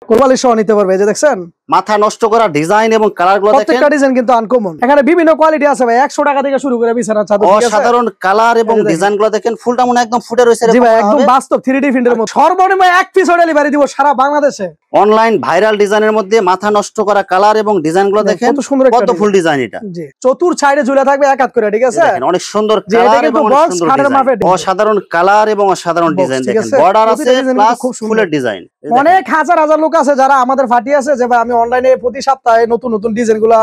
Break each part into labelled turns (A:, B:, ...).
A: কোরবালি সহ নিতে পারবে, এই যে দেখছেন
B: মাথা নষ্ট করা ডিজাইন এবং কালারগুলো দেখেন,
A: প্রত্যেকটা ডিজাইন কিন্তু আনকমন। এখানে বিভিন্ন কোয়ালিটি আছে ভাই, 100 টাকা থেকে শুরু করে বিছানা চাদর, ঠিক আছে?
B: অসাধারণ কালার এবং ডিজাইনগুলো দেখেন, ফুলটা মনে একদম ফুটে রয়েছে।
A: জি ভাই, একদম বাস্তব 3D প্রিন্টের মতো। সর্বনিম্ন এক পিস ডেলিভারি দিব সারা বাংলাদেশে।
B: অনলাইন ভাইরাল ডিজাইনের মধ্যে মাথা নষ্ট করা কালার এবং ডিজাইনগুলো দেখেন,
A: কত সুন্দর
B: কত ফুল ডিজাইন এটা।
A: জি, চতুর সাইডে ঝুলে থাকবে এক হাত করে, ঠিক আছে?
B: দেখেন অনেক সুন্দর কালার এবং অনেক সুন্দর ডিজাইন, অসাধারণ কালার এবং অসাধারণ ডিজাইন দেখেন, বর্ডার আছে প্লাস ফুলের ডিজাইন।
A: অনেক হাজার হাজার লোক আছে যারা আমাদের ফাটি আছে যে ভাই আমি অনলাইনে প্রতি সপ্তাহে নতুন নতুন ডিজাইনগুলো,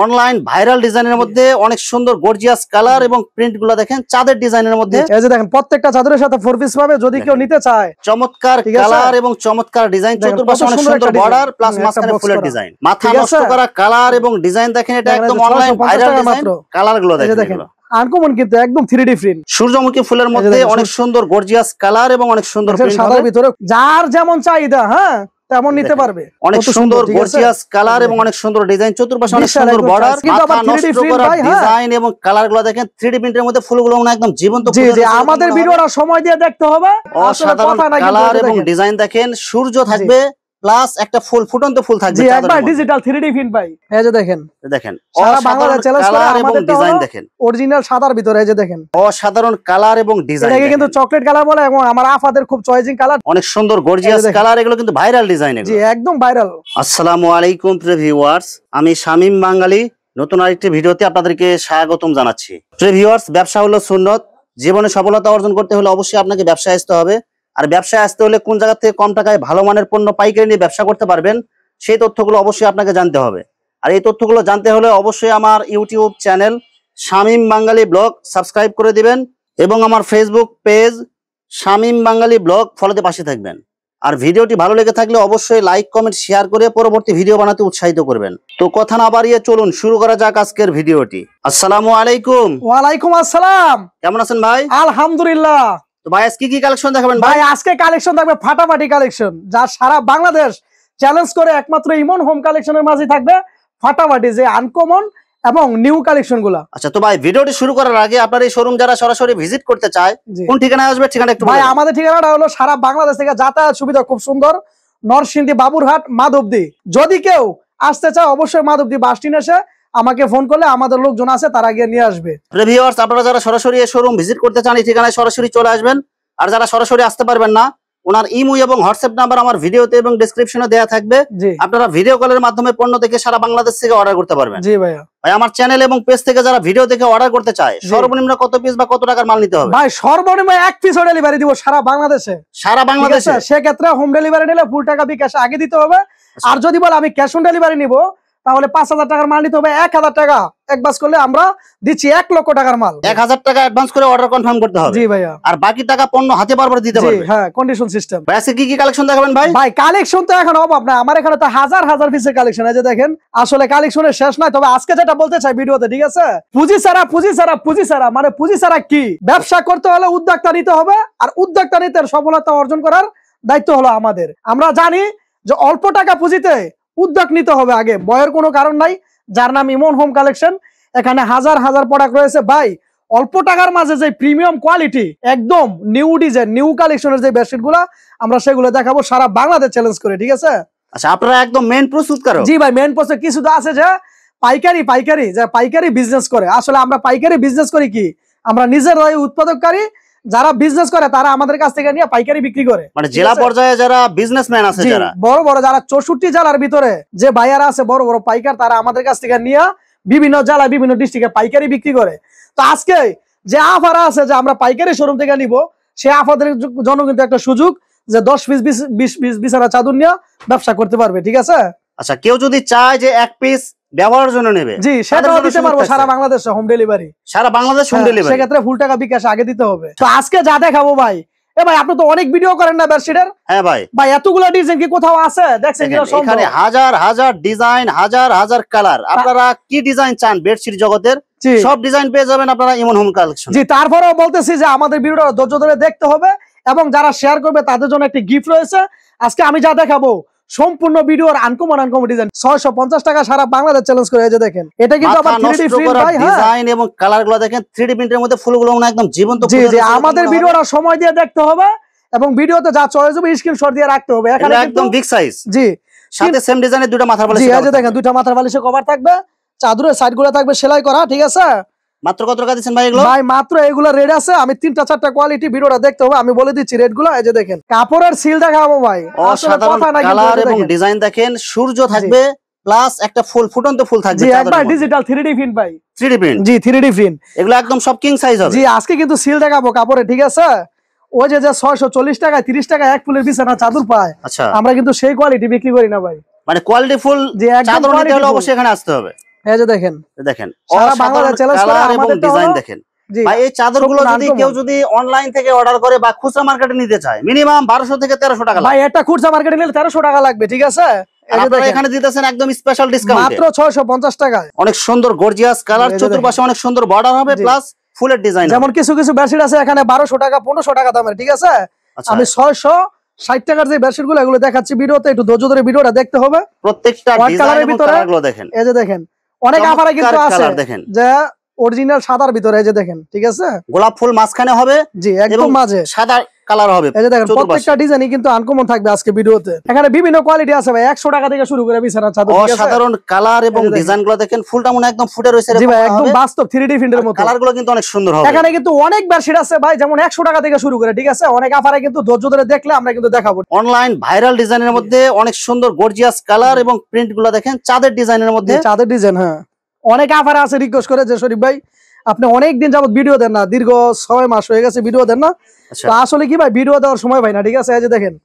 B: অনলাইন ভাইরাল ডিজাইনের মধ্যে অনেক সুন্দর গর্জিয়াস কালার এবং প্রিন্ট গুলো দেখেন, চাঁদের ডিজাইনের মধ্যে।
A: এই যে দেখেন প্রত্যেকটা চাদরের সাথে 4 পিস পাবে যদি কেউ নিতে চায়।
B: চমৎকার কালার এবং চমৎকার ডিজাইন, চতুর্পাশে অনেক সুন্দর বর্ডার প্লাস মাঝখানে ফুলের ডিজাইন, মাথা নষ্ট করা কালার এবং ডিজাইন দেখেন, এটা একদম অনলাইন ভাইরাল ডিজাইন। কালার গুলো দেখেন
A: আনকমন কিন্তু একদম 3D প্রিন্ট,
B: সূর্যমুখী ফুলের মধ্যে অনেক সুন্দর গর্জিয়াস কালার এবং অনেক সুন্দর প্রিন্ট,
A: সাদার ভিতরে যার যেমন চাহিদা হ্যাঁ তেমন নিতে পারবে।
B: অনেক সুন্দর গর্জিয়াস কালার এবং অনেক সুন্দর ডিজাইন, চতুর্পাশে অনেক সুন্দর বর্ডার, মাথা নষ্ট করা ডিজাইন এবং কালারগুলো দেখেন 3D প্রিন্টের মধ্যে, ফুলগুলো একদম জীবন্ত ফুল।
A: জি জি, আমাদের ভিডিওটা সময় দিয়ে দেখতে হবে।
B: অসাধারণ কালার এবং ডিজাইন দেখেন, সূর্য থাকবে প্লাস একটা ফুল ফুটন্ত ফুল থাকবে,
A: জি একবার ডিজিটাল 3D প্রিন্ট ভাই। এই যে দেখেন
B: সারা বাংলাদেশ চ্যালেঞ্জ করে আমাদের ডিজাইন দেখেন,
A: অরিজিনাল সাদার ভিতরে। এই যে দেখেন
B: অসাধারণ কালার এবং ডিজাইন,
A: এটাকে কিন্তু চকলেট কালার বলে এবং আমার আফাদের খুব চয়েজিং কালার,
B: অনেক সুন্দর গর্জিয়াস কালার, এগুলো কিন্তু ভাইরাল ডিজাইন।
A: জি একদম ভাইরাল।
B: আসসালামু আলাইকুম প্রিয় ভিউয়ার্স, আমি শামীম বাঙালি নতুন আরেকটি ভিডিওতে আপনাদেরকে স্বাগতম জানাচ্ছি। প্রিয় ভিউয়ার্স, ব্যবসা হলো সুন্নত, জীবনে সফলতা অর্জন করতে হলে অবশ্যই আপনাকে ব্যবসায় আসতে হবে। আর ব্যবসায় আসতে হলে কোন জায়গা থেকে কম টাকায় ভালো মানের পণ্য পাইকারি নিয়ে ব্যবসা করতে পারবেন সেই তথ্যগুলো অবশ্যই আপনাকে জানতে হবে। আর এই তথ্যগুলো জানতে হলে অবশ্যই আমার ইউটিউব চ্যানেল শামীম বাঙালি ব্লগ সাবস্ক্রাইব করে দিবেন এবং আমার ফেসবুক পেজ শামীম বাঙালি ব্লগ ফলোতে পাশে থাকবেন। আর ভিডিওটি ভালো লেগে থাকলে অবশ্যই লাইক কমেন্ট শেয়ার করে পরবর্তী ভিডিও বানাতে উৎসাহিত করবেন। তো কথা না বাড়িয়ে চলুন শুরু করা যাক আজকের ভিডিওটি। আসসালামু আলাইকুম।
A: ওয়ালাইকুম আসসালাম।
B: কেমন আছেন ভাই?
A: আলহামদুলিল্লাহ।
B: ভাই আজকে কি কালেকশন দেখাবেন?
A: ভাই আজকে কালেকশন থাকবে ফাটাফাটি কালেকশন, যা সারা বাংলাদেশ চ্যালেঞ্জ করে একমাত্র ইমন হোম কালেকশনের মাঝে থাকবে ফাটাফাটি যে আনকমন এবং নিউ কালেকশন গুলা।
B: আচ্ছা, তো ভাই ভিডিওটি শুরু করার আগে আপনার এই শোরুম যারা সরাসরি ভিজিট করতে চায় কোন ঠিকানায় আসবে ঠিকানা একটু
A: ভাই? আমাদের ঠিকানাটা হলো সারা বাংলাদেশ থেকে যাতায়াত সুবিধা খুব সুন্দর, নরসিংদী, বাবুরহাট, মাধবদী। যদি কেউ আসতে চায় অবশ্যই মাধবদী বাস স্ট্যান্ড এসে আমাকে ফোন করলে আমাদের লোকজন আছে তারা গিয়ে নিয়ে আসবে।
B: ভিউয়ার্স, আপনারা যারা সরাসরি এই শোরুম ভিজিট করতে চান এই ঠিকানায় সরাসরি চলে আসবেন। আর যারা সরাসরি আসতে পারবেন না, ওনার ইমো এবং হোয়াটসঅ্যাপ নাম্বার আমার ভিডিওতে এবং ডেসক্রিপশনে দেয়া থাকবে, আপনারা ভিডিও কলের মাধ্যমে পণ্য দেখে সারা বাংলাদেশ থেকে অর্ডার করতে পারবেন।
A: জি ভাইয়া।
B: ভাই আমার চ্যানেল এবং পেজ থেকে যারা ভিডিও দেখে অর্ডার করতে চায় সর্বনিম্ন কত পিস বা কত টাকার মাল নিতে হবে?
A: ভাই সর্বনিম্ন এক পিস ডেলিভারি দিব সারা বাংলাদেশে।
B: সারা বাংলাদেশে?
A: সেক্ষেত্রে হোম ডেলিভারি নিলে ফুল টাকা বিকাশ আগে দিতে হবে। আর যদি বলে আমি ক্যাশ অন ডেলিভারি নিব তাহলে 5000 টাকার মাল নিতে হবে। 1000 টাকা অ্যাডভান্স করলে আমরা দিচ্ছি 1 লক্ষ টাকার মাল।
B: 1000 টাকা অ্যাডভান্স করে অর্ডার কনফার্ম করতে হবে।
A: জি ভাইয়া।
B: আর বাকি টাকা পণ্য হাতে পারবার দিতে পারবে?
A: জি হ্যাঁ, কন্ডিশন সিস্টেম।
B: ভাই আজকে কি কালেকশন দেখাবেন ভাই?
A: ভাই কালেকশন তো এখন অভাব না, আমার এখানে তো হাজার হাজার পিসের কালেকশন আছে। দেখেন আসলে কালেকশনের শেষ নাই। তবে আজকে যেটা বলতে চাই ভিডিওতে, ঠিক আছে, পুঁজি ছাড়া মানে পুঁজি ছাড়া কি ব্যবসা করতে হলে উদ্যোক্তা নিতে হবে। আর উদ্যোক্তা নিতে সফলতা অর্জন করার দায়িত্ব হলো আমাদের। আমরা জানি যে অল্প টাকা পুঁজিতে উদ্যোগ নিতে হবে আগে, ভয়ের কোনো কারণ নাই। যার নাম ইমন হোম কালেকশন, এখানে হাজার হাজার প্রোডাক্ট রয়েছে। ভাই অল্প টাকার মাঝে যে প্রিমিয়াম কোয়ালিটি একদম নিউ ডিজাইন নিউ কালেকশনের যে বেডশিট গুলা আমরা সেগুলো দেখাবো সারা বাংলাদেশ চ্যালেঞ্জ করে, ঠিক আছে?
B: আচ্ছা, আপনারা একদম মেইন প্রস্তুতকারক?
A: জি ভাই, মেইন প্রস্তুত। কিছু তো আছে যে পাইকারি বিজনেস করে। আসলে আমরা পাইকারি বিজনেস করি কি, আমরা নিজেরাই উৎপাদককারী, যারা বিজনেস করে তারা আমাদের কাছ থেকে নিয়ে পাইকারি বিক্রি করে।
B: মানে জেলা পর্যায়ে যারা বিজনেসম্যান আছে, যারা
A: বড় বড় যারা 64 জেলার ভিতরে যে ভাইয়ারা আছে বড় বড় পাইকার, তারা আমাদের কাছ থেকে নিয়ে বিভিন্ন জেলায় বিভিন্ন ডিস্ট্রিক্টে পাইকারি বিক্রি করে। তো আজকে যে অফার আছে যে আমরা পাইকারি শোরুম থেকে নিব, সেই অফারের জন্য কিন্তু একটা সুযোগ যে 10 পিস 20 পিস বিছানা চাদর নিয়ে ব্যবসা করতে পারবে, ঠিক আছে?
B: আচ্ছা, কেউ যদি চায় যে এক পিস ব্যবহারের জন্য নেবে,
A: জি সেটাও দিতে পারবো সারা বাংলাদেশে হোম ডেলিভারি।
B: সারা বাংলাদেশ হোম ডেলিভারি?
A: সেক্ষেত্রে ফুল টাকা বিকাশ আগে দিতে হবে। তো আজকে যা দেখাবো ভাই, ভাই আপনি তো অনেক ভিডিও করেন না বেডশিটের?
B: হ্যাঁ ভাই।
A: ভাই এতগুলো ডিজাইন কি কোথাও আছে দেখছেন?
B: এখানে হাজার হাজার ডিজাইন, হাজার হাজার কালার। আপনারা কি ডিজাইন চান বেডশিট জগতের সব ডিজাইন পেয়ে যাবেন আপনারা ইমন হোম কালেকশন।
A: জি, তারপরেও বলতেছি যে আমাদের ভিডিওটা ধৈর্য ধরে দেখতে হবে এবং যারা শেয়ার করবে তাদের জন্য একটি গিফট রয়েছে। আজকে আমি যা দেখাবো সম্পূর্ণ ভিডিওর আনকমন ডিজাইন 650 টাকা সারা বাংলাদেশ চ্যালেঞ্জ করে। এই যে দেখেন, এটা কিন্তু আবার 3D প্রিন্ট ভাই।
B: ডিজাইন এবং কালারগুলো দেখেন 3D প্রিন্টের মধ্যে, ফুলগুলো একদম জীবন্ত।
A: জি জি, আমাদের ভিডিওটা সময় দিয়ে দেখতে হবে এবং ভিডিওতে যা চয়েস হবে স্ক্রিনশট দিয়ে রাখতে হবে। এখানে
B: একদম বিগ সাইজ,
A: জি,
B: সাথে সেম ডিজাইনের দুটো মাথার বালিশ।
A: জি, এই যে দেখেন দুইটা মাথার বালিশে কভার থাকবে, চাদরের সাইডগুলো থাকবে সেলাই করা, ঠিক আছে?
B: মাত্র কত টাকা দিচ্ছেন ভাই এগুলো?
A: ভাই মাত্র এগুলো রেট আছে, আমি 3টা 4টা কোয়ালিটি, ভিডিওটা দেখতে হবে, আমি বলে দিচ্ছি রেটগুলো। এই যে দেখেন কাপড়ের সিল দেখাবো ভাই,
B: অসাধারণ কালার এবং ডিজাইন দেখেন, সূর্য থাকবে প্লাস একটা ফুল ফুটন্ত ফুল থাকবে।
A: জি, একবার ডিজিটাল 3D প্রিন্ট ভাই,
B: 3D প্রিন্ট।
A: জি 3D প্রিন্ট,
B: এগুলো একদম সব কিং সাইজ হবে।
A: জি, আজকে কিন্তু সিল দেখাবো কাপড়ে, ঠিক আছে? ওই যে 640 টাকায় 30 টাকায় এক ফুলের বিছানা চাদর পায়,
B: আচ্ছা,
A: আমরা কিন্তু সেই কোয়ালিটি বিক্রি করি না ভাই।
B: মানে কোয়ালিটি ফুল চাদর নিতে হলে অবশ্যই এখানে আসতে হবে।
A: এই যে দেখেন,
B: দেখেন
A: সারা বাংলাদেশ চ্যালেঞ্জ করে
B: কালার এবং
A: আমাদের
B: ডিজাইন দেখেন ভাই। এই চাদরগুলো যদি কেউ যদি অনলাইন থেকে অর্ডার করে বা খুচরা মার্কেটে নিতে চায়, মিনিমাম 1200 থেকে 1300 টাকা
A: ভাই। এটা খুচরা মার্কেটে নিলে 1300 টাকা লাগবে, ঠিক আছে?
B: আপনারা এখানে দিতেছেন একদম স্পেশাল ডিসকাউন্ট
A: মাত্র 650 টাকায়।
B: অনেক সুন্দর গর্জিয়াস কালার, চতুর্পাশে অনেক সুন্দর বর্ডার হবে, প্লাস ফুলের ডিজাইন।
A: যেমন কিছু কিছু বেডশিট আছে এখানে 1200 টাকা 1500 টাকা দামের, ঠিক আছে? আমি 660 টাকার যে বেডশিট গুলো এগুলো দেখাচ্ছি ভিডিওতে, একটু ধৈর্য ধরে ভিডিওটা দেখতে হবে।
B: প্রত্যেকটা ডিজাইনের ভিতরে কালারগুলো দেখেন।
A: এই যে দেখেন অনেক আফারে কিন্তু আছে
B: দেখেন,
A: যে অরিজিনাল সাদার ভিতরে, এই যে দেখেন, ঠিক আছে?
B: গোলাপ ফুল মাঝখানে হবে,
A: জি, একদম মাঝে
B: সাদা কালার হবে।
A: এই যে দেখেন প্রত্যেকটা ডিজাইনই কিন্তু আনকমন থাকবে আজকে ভিডিওতে। এখানে বিভিন্ন কোয়ালিটি আছে ভাই, 100 টাকা থেকে শুরু করে বিছানা চাদর, ঠিক আছে?
B: অসাধারণ কালার এবং ডিজাইনগুলো দেখেন, ফুলটা মনে একদম ফুটে রয়েছে।
A: জি ভাই, একদম বাস্তব 3D প্রিন্টের মতো।
B: কালারগুলো কিন্তু অনেক সুন্দর হবে।
A: এখানে কিন্তু অনেক বেডশিট আছে ভাই, যেমন 100 টাকা থেকে শুরু করে, ঠিক আছে? অনেক আফারে কিন্তু ধৈর্য ধরে দেখলে আমরা কিন্তু দেখাবো।
B: অনলাইন ভাইরাল ডিজাইনের মধ্যে অনেক সুন্দর গর্জিয়াস কালার এবং প্রিন্টগুলো দেখেন, চাঁদের ডিজাইনের মধ্যে।
A: চাঁদের ডিজাইন, হ্যাঁ, অনেক আফারে আছে। রিকোয়েস্ট করে যে শরীফ ভাই আপনি অনেক দিন যাবত ভিডিও দেন না, দীর্ঘ 6 মাস হয়ে গেছে ভিডিও দেন না। তো আসলে কি ভাই, ভিডিও দেওয়ার সময় ভাই না, ঠিক আছে? এই যে দেখেন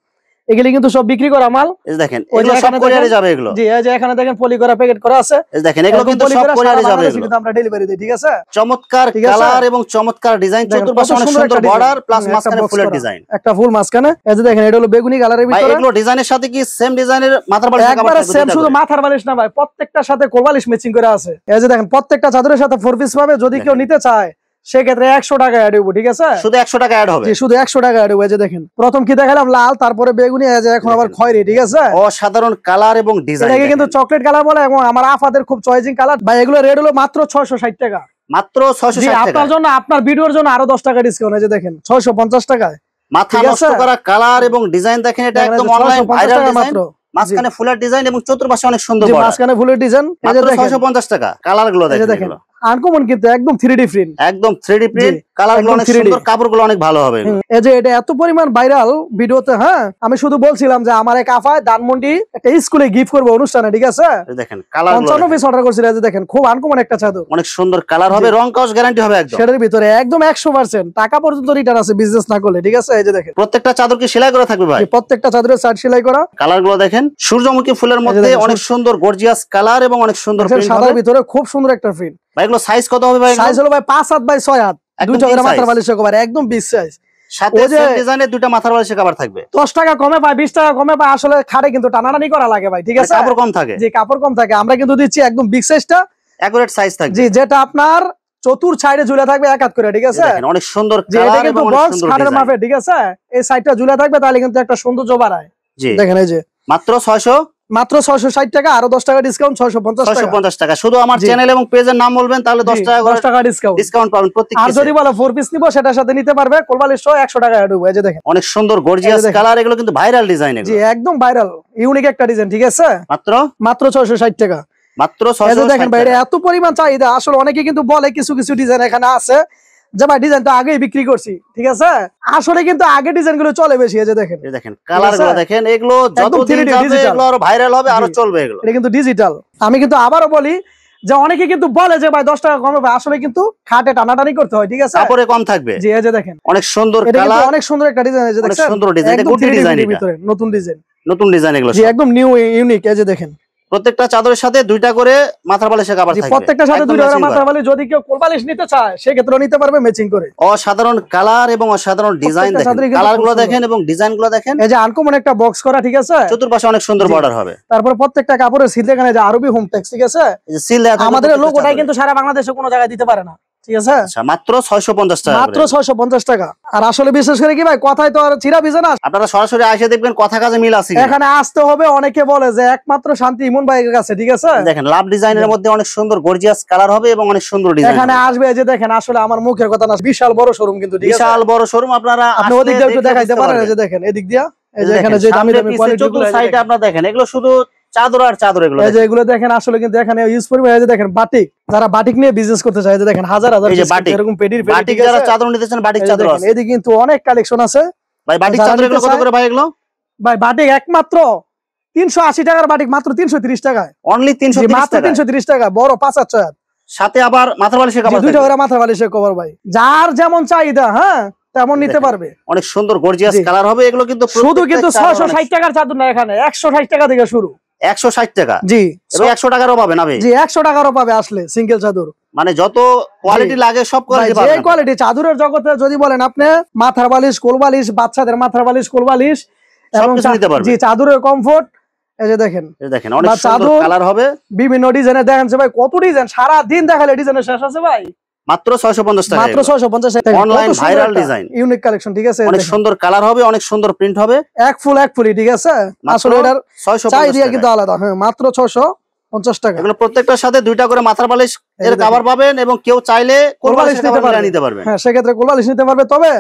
A: এগুলি কিন্তু সব বিক্রি করা মাল।
B: এই দেখেন এগুলো সব কোরিয়ারে যাবে এগুলো।
A: জি, এই যে এখানে দেখেন পলি করা প্যাকেট করা আছে।
B: এই দেখেন এগুলো কিন্তু সব কোরিয়ারে যাবে এগুলো।
A: কিন্তু আমরা ডেলিভারি দেই, ঠিক আছে?
B: চমৎকার কালার এবং চমৎকার ডিজাইন, চতুর্পাশে অনেক সুন্দর বর্ডার, প্লাস মাঝখানে ফুলের ডিজাইন,
A: একটা ফুল মাঝখানে। এই যে দেখেন এটা হলো বেগুনি কালারের ভিতরে।
B: ভাই এগুলো ডিজাইনের সাথে কি সেম ডিজাইনের মাথার বালিশ
A: একবারে সেম, শুধু মাথার বালিশ না ভাই, প্রত্যেকটার সাথে কোরবালিশ ম্যাচিং করে আছে। এই যে দেখেন প্রত্যেকটা চাদরের সাথে 4 পিস পাবে, যদি কেউ নিতে চায় সেক্ষেত্রে 100 টাকা অ্যাড হবে, ঠিক আছে?
B: শুধু 100 টাকা অ্যাড হবে।
A: জি, শুধু 100 টাকা অ্যাড হবে। এই যে দেখেন প্রথম কি দেখালাম লাল, তারপরে বেগুনি, এই যে এখন আবার খয়েরি, ঠিক আছে?
B: অসাধারণ কালার এবং ডিজাইন,
A: এটাকে কিন্তু চকলেট কালার বলে, এবং আমার আফাদের খুব চয়েজিং কালার ভাই। এগুলো রেট হলো মাত্র 660 টাকা,
B: মাত্র 660 টাকা।
A: আপনার জন্য, আপনার ভিডিওর জন্য আরো 10 টাকা ডিসকাউন্ট। এই যে দেখেন 650 টাকায়।
B: মাথা নষ্ট করা কালার এবং ডিজাইন দেখেন, এটা একদম অনলাইন ভাইরাল ডিজাইন, মাঝখানে ফুলের ডিজাইন এবং চতুর্পাশে অনেক সুন্দর বর্ডার,
A: মাঝখানে ফুলের ডিজাইন। এই যে দেখেন
B: 650 টাকা। কালারগুলো দেখেন
A: আনকমন, কিন্তু একদম 3D প্রিন্ট,
B: একদম 3D প্রিন্ট, কালারগুলো অনেক সুন্দর, কাপড়গুলো অনেক ভালো হবে।
A: এই যে এটা এত পরিমাণ ভাইরাল ভিডিওতে, হ্যাঁ, আমি শুধু বলছিলাম যে আমার এক আফা ধানমন্ডি একটা স্কুলে গিফট করবে অনুষ্ঠানে, ঠিক আছে?
B: দেখেন কালারগুলো
A: 55 পিস অর্ডার করছিল। এই যে দেখেন খুব আনকমন একটা চাদর,
B: অনেক সুন্দর কালার হবে, রং কস গ্যারান্টি হবে একদম।
A: সেটার ভিতরে একদম 100% টাকা পর্যন্ত রিটার্ন আছে বিজনেস না করলে, ঠিক আছে? এই যে দেখেন
B: প্রত্যেকটা চাদর কি সেলাই করা থাকবে ভাই?
A: প্রত্যেকটা চাদরের সাইড সেলাই করা।
B: কালারগুলো দেখেন, সূর্যমুখী ফুলের মধ্যে অনেক সুন্দর গর্জিয়াস কালার এবং অনেক সুন্দর প্রিন্ট হবে।
A: সাদার ভিতরে খুব সুন্দর একটা প্রিন্ট।
B: ভাই এগুলো সাইজ কত হবে ভাই?
A: সাইজ হলো ভাই 5 হাত বাই 6 হাত, দুইটা করে মাথার বালিশের কভার, একদম বিগ সাইজ।
B: সাথে সেম ডিজাইনের দুটো মাথার বালিশের কভার থাকবে।
A: 10 টাকা কমে পায়, 20 টাকা কমে পায়, আসলে খাড়ে কিন্তু টানাটানি করা লাগে ভাই, ঠিক আছে?
B: কাপড় কম থাকে।
A: জি, কাপড় কম থাকে। আমরা কিন্তু দিচ্ছি একদম বিগ সাইজটা,
B: একুরেট সাইজ থাকবে।
A: জি, যেটা আপনার চতুর সাইডে ঝুলে থাকবে এক হাত করে, ঠিক আছে?
B: দেখেন অনেক সুন্দর
A: কালার
B: কালার
A: এবং বক্স খাটের মাপে, ঠিক আছে? এই সাইডটা ঝুলে থাকবে, তাহলে কিন্তু একটা সৌন্দর্য বাড়ায়।
B: জি
A: দেখেন এই যে
B: মাত্র 660
A: টাকা, আরো 10 টাকা ডিসকাউন্ট, 650
B: টাকা। শুধু আমার চ্যানেল এবং পেজের নাম বলবেন, তাহলে 10
A: টাকা ডিসকাউন্ট
B: পাবেন প্রত্যেক।
A: আর যদি বলে 4 পিস নিব, সেটার সাথে নিতে পারবে কোরবালিশ সহ 100 টাকা অ্যাড হবে। এই যে দেখেন
B: অনেক সুন্দর গর্জিয়াস কালার, এগুলো কিন্তু ভাইরাল ডিজাইন,
A: জি, একদম ভাইরাল ইউনিক একটা ডিজাইন, ঠিক আছে? মাত্র 660 টাকা,
B: মাত্র 660
A: দেখেন ভাই, এত পরিমাণ চাহিদা। আসলে অনেকে কিন্তু বলে কিছু কিছু ডিজাইন এখানে আছে যে ভাই ডিজাইন তো আগেই বিক্রি করছি, ঠিক আছে? আসলে কিন্তু আগে ডিজাইন গুলো চলে বেশি। এই যে দেখেন,
B: দেখেন কালার গুলো দেখেন, এগুলো যতদিন যাবে এগুলো আরো ভাইরাল হবে, আরো চলবে এগুলো।
A: এটা কিন্তু ডিজিটাল। আমি কিন্তু আবারও বলি যে অনেকে কিন্তু বলে যে ভাই 10 টাকা কমে, ভাই আসলে কিন্তু খাটে টানাটানি করতে হয়, ঠিক আছে?
B: কাপড়ে কম থাকবে।
A: জি, এই যে দেখেন
B: অনেক সুন্দর কালার,
A: অনেক সুন্দর একটা ডিজাইন। এই যে দেখেন
B: সুন্দর ডিজাইন, এটা গুড ডিজাইন, ভিতরে
A: নতুন ডিজাইন,
B: এগুলো
A: জি, একদম নিউ ইউনিক। এই যে দেখেন
B: প্রত্যেকটা চাদরের সাথে দুইটা করে মাথার বালিশের কভার থাকবে,
A: প্রত্যেকটার সাথে দুইটা করে মাথার বালিশ। যদি কেউ কোরবালিশ নিতে চায় সেক্ষেত্রে নিতে পারবে ম্যাচিং করে।
B: অসাধারণ কালার এবং অসাধারণ ডিজাইন দেখেন, কালারগুলো দেখেন এবং ডিজাইনগুলো দেখেন।
A: এই যে আনকমন একটা বক্স করা, ঠিক আছে?
B: চতুর্পাশে অনেক সুন্দর বর্ডার হবে।
A: তারপর প্রত্যেকটা কাপড়ের সিল এখানে যে আরবি হোম টেক্স, ঠিক আছে?
B: এই যে সিল
A: আমাদের লোগোটাই কিন্তু সারা বাংলাদেশে কোনো জায়গায় দিতে পারে না। ঠিক আছে,
B: আচ্ছা মাত্র 650 টাকা
A: মাত্র 650 টাকা। আর আসলে বিশেষ করে কি ভাই, কথায় তো আর চিরা ভিজে না,
B: আপনারা সরাসরি এসে দেখবেন কথা কাজে মিল আছে।
A: এখানে আসতে হবে। অনেকে বলে যে একমাত্র শান্তি ইমন ভাইয়ের কাছে, ঠিক আছে।
B: দেখেন লাভ ডিজাইনের মধ্যে অনেক সুন্দর গর্জিয়াস কালার হবে এবং অনেক সুন্দর ডিজাইন
A: এখানে আসবে, এই যে দেখেন, আসলে আমার মুখের কথা না, বিশাল বড় শোরুম কিন্তু, ঠিক আছে।
B: বিশাল বড় শোরুম, আপনারা
A: আপনি ওদিক দিয়ে একটু দেখাইতে পারেন, এই যে দেখেন এদিক দিয়া, এই যে এখানে যে দামি দামি কোয়ালিটি গুলো
B: সাইডে আপনারা দেখেন, এগুলো শুধু চাদর আর চাদর, এগুলো
A: এই যে এগুলো দেখেন, আসলে কিন্তু এখানে ইউজ করবে। এই যে দেখেন বাটিক, যারা বাটিক নিয়ে বিজনেস করতে চায়, এই যে দেখেন হাজার হাজার
B: এই যে বাটিক,
A: এরকম পেডির
B: বাটিক যারা চাদর নিতে চান, বাটিক চাদর আছে।
A: এদিকে কিন্তু অনেক কালেকশন আছে
B: ভাই। বাটিক চাদর এগুলো কত করে ভাই? এগুলো
A: ভাই বাটিক একমাত্র 380 টাকার বাটিক, মাত্র 330 টাকায়,
B: অনলি 330
A: মাত্র
B: টাকা।
A: 330 টাকা, বড় 5 চেয়ার,
B: সাথে আবার মাথার বালিশের কভার,
A: দুইটা করে মাথার বালিশের কভার। ভাই যার যেমন চাহিদা, হ্যাঁ, তেমন নিতে পারবে।
B: অনেক সুন্দর গর্জিয়াস কালার হবে এগুলো, কিন্তু
A: শুধু কিন্তু 660 টাকার চাদর না, এখানে 160 টাকা থেকে শুরু।
B: 160 টাকা?
A: জি,
B: এবং 100 টাকারও পাবে না ভাই?
A: জি, 100 টাকারও পাবে আসলে সিঙ্গেল চাদর।
B: মানে যত কোয়ালিটি লাগে সব কোয়ালিটি
A: যে
B: পাবেন।
A: কোয়ালিটি চাদরের জগতে যদি বলেন আপনি, মাথার বালিশ, কোল বালিশ, বাচ্চাদের মাথার বালিশ, কোল বালিশ, এবং জি চাদরের কমফোর্ট, এই যে দেখেন,
B: এই দেখেন অনেক সুন্দর কালার হবে,
A: বিভিন্ন ডিজাইনের। দেখেন যে ভাই কত ডিজাইন, সারা দিন দেখালে ডিজাইনের শেষ আছে ভাই।
B: মাত্র 650 টাকা,
A: মাত্র 650 টাকা,
B: online viral design,
A: unique collection, ঠিক আছে।
B: অনেক সুন্দর কালার হবে, অনেক সুন্দর প্রিন্ট হবে,
A: এক ফুলি, ঠিক আছে। আসলে এটার
B: 650
A: চাহিদা কিন্তু আলাদা। হ্যাঁ, মাত্র 650 টাকা।
B: এগুলো প্রত্যেকটার সাথে দুইটা করে মাথার বালিশ এর কভার পাবেন, এবং কেউ চাইলে কোল বালিশ নিতে পারবে।
A: হ্যাঁ, সেক্ষেত্রে কোল বালিশ নিতে পারবে। তবে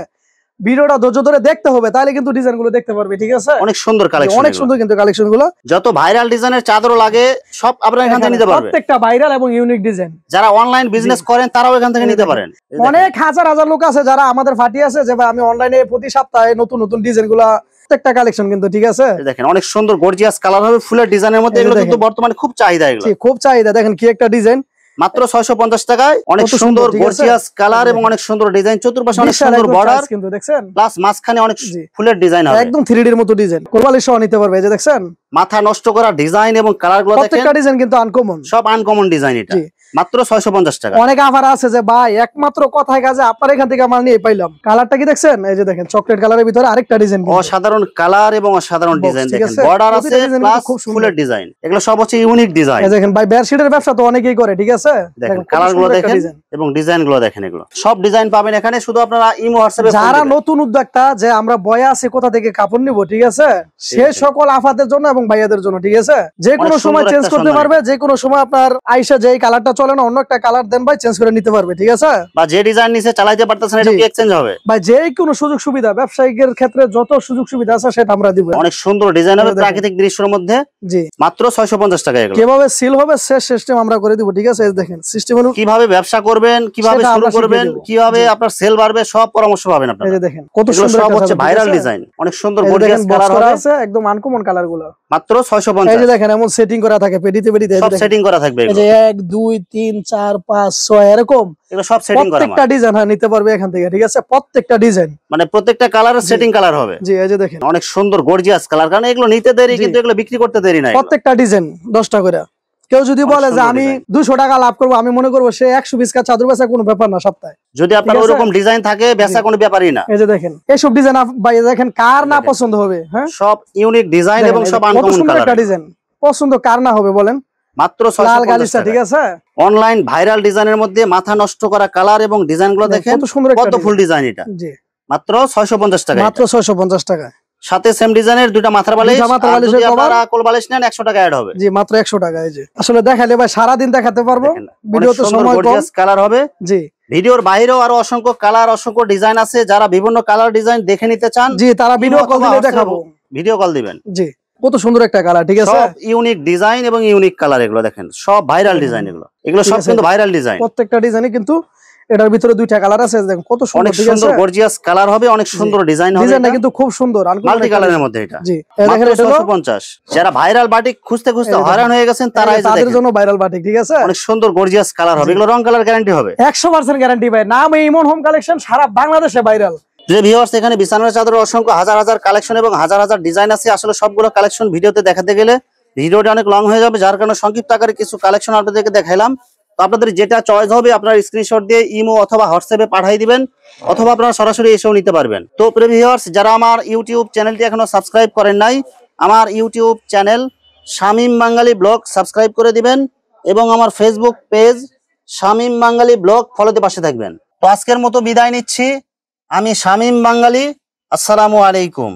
A: ভিডিওটা ধৈর্য ধরে দেখতে হবে, তাহলে কিন্তু ডিজাইন গুলো দেখতে পারবে, ঠিক আছে।
B: অনেক সুন্দর কালেকশন,
A: অনেক সুন্দর কিন্তু কালেকশন গুলো।
B: যত ভাইরাল ডিজাইনের চাদর লাগে সব আপনারা এখান থেকে নিতে পারবেন,
A: প্রত্যেকটা ভাইরাল এবং ইউনিক ডিজাইন।
B: যারা অনলাইন বিজনেস করেন তারাও এখান থেকে নিতে পারেন।
A: অনেক হাজার হাজার লোক আছে যারা আমাদের ফাটি আছে যে ভাই আমি অনলাইনে প্রতি সপ্তাহে নতুন নতুন ডিজাইন গুলা, প্রত্যেকটা কালেকশন কিন্তু, ঠিক আছে।
B: দেখেন অনেক সুন্দর গর্জিয়াস কালার হবে ফুলের ডিজাইনের মধ্যে, এগুলো কিন্তু বর্তমানে খুব চাহিদা, এগুলো
A: খুব চাহিদা। দেখেন কি একটা ডিজাইন,
B: মাত্র 650 টাকায় অনেক সুন্দর গর্জিয়াস কালার এবং অনেক সুন্দর ডিজাইন, চতুর্পাশে অনেক সুন্দর বর্ডার
A: কিন্তু দেখছেন,
B: প্লাস মাঝখানে অনেক ফুলের ডিজাইন হবে,
A: একদম 3D এর মতো ডিজাইন। কোরবালি সহ নিতে পারবে, এই যে দেখছেন,
B: মাথা নষ্ট করা ডিজাইন এবং কালার গুলো দেখেন,
A: প্রত্যেকটা ডিজাইন কিন্তু আনকমন,
B: সব আনকমন ডিজাইন। এটা মাত্র 650 টাকা।
A: অনেক অফার আছে যে ভাই একমাত্র কথায় কাজে আপনার এখান থেকে মাল নিয়ে পাইলাম। কালারটা কি দেখছেন? এই যে দেখেন চকলেট কালারের ভিতরে আরেকটা ডিজাইন,
B: অসাধারণ কালার এবং অসাধারণ ডিজাইন। দেখেন বর্ডার আছে প্লাস ফুলের ডিজাইন, এগুলো সব হচ্ছে ইউনিক ডিজাইন।
A: এই দেখেন ভাই বেডশিটের ব্যবসা তো অনেকেই করে, ঠিক আছে।
B: দেখেন কালার গুলো দেখেন এবং ডিজাইন গুলো দেখেন, এগুলো সব ডিজাইন পাবেন এখানে। শুধু আপনারা ইমো হোয়াটসঅ্যাপে,
A: যারা নতুন উদ্যোক্তা যে আমরা বয়া আছে কোথা থেকে কাপড় নিব, ঠিক আছে, সে সকল আফাদের জন্য এবং ভাইয়াদের জন্য, ঠিক আছে। যে কোনো সময় চেঞ্জ করতে পারবে, যে কোনো সময় আপনার আইসা যে কালারটা চলে না, অন্য একটা কালার দেন ভাই, চেঞ্জ করে নিতে পারবে, ঠিক আছে।
B: বা যে ডিজাইন নিচে চালাইতে পারতেছেন এটা কি এক্সচেঞ্জ হবে
A: ভাই। যে কোনো সুযোগ সুবিধা, ব্যবসায়িকের ক্ষেত্রে যত সুযোগ সুবিধা আছে সেটা আমরা দিব।
B: অনেক সুন্দর ডিজাইন হবে প্রাকৃতিক দৃশ্যের মধ্যে,
A: জি,
B: মাত্র 650 টাকা। এগুলো
A: কিভাবে সেল হবে সে সিস্টেম আমরা করে দিব, ঠিক আছে। দেখেন সিস্টেম হলো
B: কিভাবে ব্যবসা করবেন, কিভাবে শুরু করবেন, কিভাবে আপনার সেল বাড়বে, সব পরামর্শ পাবেন আপনারা।
A: এই যে দেখেন কত সুন্দর,
B: সব হচ্ছে ভাইরাল ডিজাইন, অনেক সুন্দর গর্জিয়াস কালার হবে,
A: আছে একদম আনকমন কালার গুলো,
B: মাত্র 650।
A: এই যে দেখেন এমন সেটিং করা থাকে, পেডিতে
B: সব সেটিং করা থাকবে,
A: এই যে 1 2 3 4 5 6 এরকম,
B: এগুলো সব সেটিং করা,
A: প্রত্যেকটা ডিজাইন নিতে পারবে এখান থেকে, ঠিক আছে। প্রত্যেকটা ডিজাইন
B: মানে প্রত্যেকটা কালারের সেটিং কালার হবে।
A: জি, এই যে দেখেন
B: অনেক সুন্দর গর্জিয়াস কালার, কারণ এগুলো নিতে দেরি কিন্তু এগুলো বিক্রি করতে দেরি নাই।
A: প্রত্যেকটা ডিজাইন 10টা করে। কেউ যদি বলে যে আমি 200 টাকা লাভ করবো, আমি মনে করবো সে 100 পিস চাদর বেচা কোনো ব্যাপার না সপ্তাহে,
B: যদি আপনার ওরকম ডিজাইন থাকে, বেচা কোনো ব্যাপারই না।
A: এই যে দেখেন এইসব ডিজাইন ভাই, দেখেন কার না পছন্দ হবে, হ্যাঁ,
B: সব ইউনিক ডিজাইন এবং সব আনকমন কালার।
A: একটা ডিজাইন পছন্দ কার না হবে বলেন?
B: মাত্র 650 টাকা,
A: ঠিক আছে।
B: অনলাইন ভাইরাল ডিজাইনের মধ্যে মাথা নষ্ট করা কালার এবং ডিজাইন গুলো দেখেন,
A: কত সুন্দর,
B: কত ফুল ডিজাইন। এটা
A: জি
B: মাত্র 650 টাকা,
A: মাত্র 650 টাকা।
B: সাথে সেম ডিজাইনের দুইটা মাথার বালিশ, যদি আপনারা কোল বালিশ নেন 100 টাকা অ্যাড হবে।
A: জি, মাত্র 100 টাকা। এই যে আসলে দেখালে ভাই সারা দিন দেখাতে পারবো, ভিডিওতে সময় কম।
B: কালার হবে,
A: জি,
B: ভিডিওর বাইরেও আরো অসংখ্য কালার, অসংখ্য ডিজাইন আছে। যারা বিভিন্ন কালার ডিজাইন দেখে নিতে চান,
A: জি, তারা ভিডিও কল দিলে দেখাবো,
B: ভিডিও কল দিবেন।
A: জি, কত সুন্দর একটা কালার, ঠিক আছে।
B: সব ইউনিক ডিজাইন এবং ইউনিক কালার, এগুলো দেখেন সব ভাইরাল ডিজাইন। এগুলো সব কিন্তু ভাইরাল ডিজাইন,
A: প্রত্যেকটা ডিজাইনে কিন্তু এটার ভিতরে দুইটা কালার আছে, দেখেন কত সুন্দর,
B: অনেক সুন্দর গর্জিয়াস কালার হবে, অনেক সুন্দর ডিজাইন হবে।
A: ডিজাইনটা কিন্তু খুব সুন্দর,
B: মাল্টি কালারের মধ্যে। এটা
A: জি, দেখেন এটা
B: 650। যারা ভাইরাল বাটিক খুঁজতে খুঁজতে হয়রান হয়ে গেছেন, তারা
A: তাদের জন্য ভাইরাল বাটিক, ঠিক আছে।
B: অনেক সুন্দর গর্জিয়াস কালার হবে, এগুলো রং কালার গ্যারান্টি হবে,
A: 100% গ্যারান্টি ভাই। নাম ইমন হোম কালেকশন, সারা বাংলাদেশে ভাইরাল।
B: যে ভিউয়ার্স, এখানে বিছানার চাদরের অসংখ্য হাজার হাজার কালেকশন এবং হাজার হাজার ডিজাইন আছে। আসলে সবগুলো কালেকশন ভিডিওতে দেখাতে গেলে ভিডিওটা অনেক লং হয়ে যাবে, যার কারণে সংক্ষিপ্ত আকারে কিছু কালেকশন আপনাদেরকে দেখাইলাম। তো আপনাদের যেটা চয়েস হবে আপনার স্ক্রিনশট দিয়ে ইমো অথবা হোয়াটসঅ্যাপে পাঠিয়ে দিবেন, অথবা আপনারা সরাসরি এসেও নিতে পারবেন। তো প্রিয় ভিউয়ার্স, যারা আমার ইউটিউব চ্যানেলটি এখনো সাবস্ক্রাইব করেন নাই, আমার ইউটিউব চ্যানেল শামীম বাঙালি ব্লগ সাবস্ক্রাইব করে দিবেন, এবং আমার ফেসবুক পেজ শামীম বাঙালি ব্লগ ফলোতে পাশে থাকবেন। তো আজকের মতো বিদায় নিচ্ছি। আমি শামীম বাঙালি। আসসালামু আলাইকুম।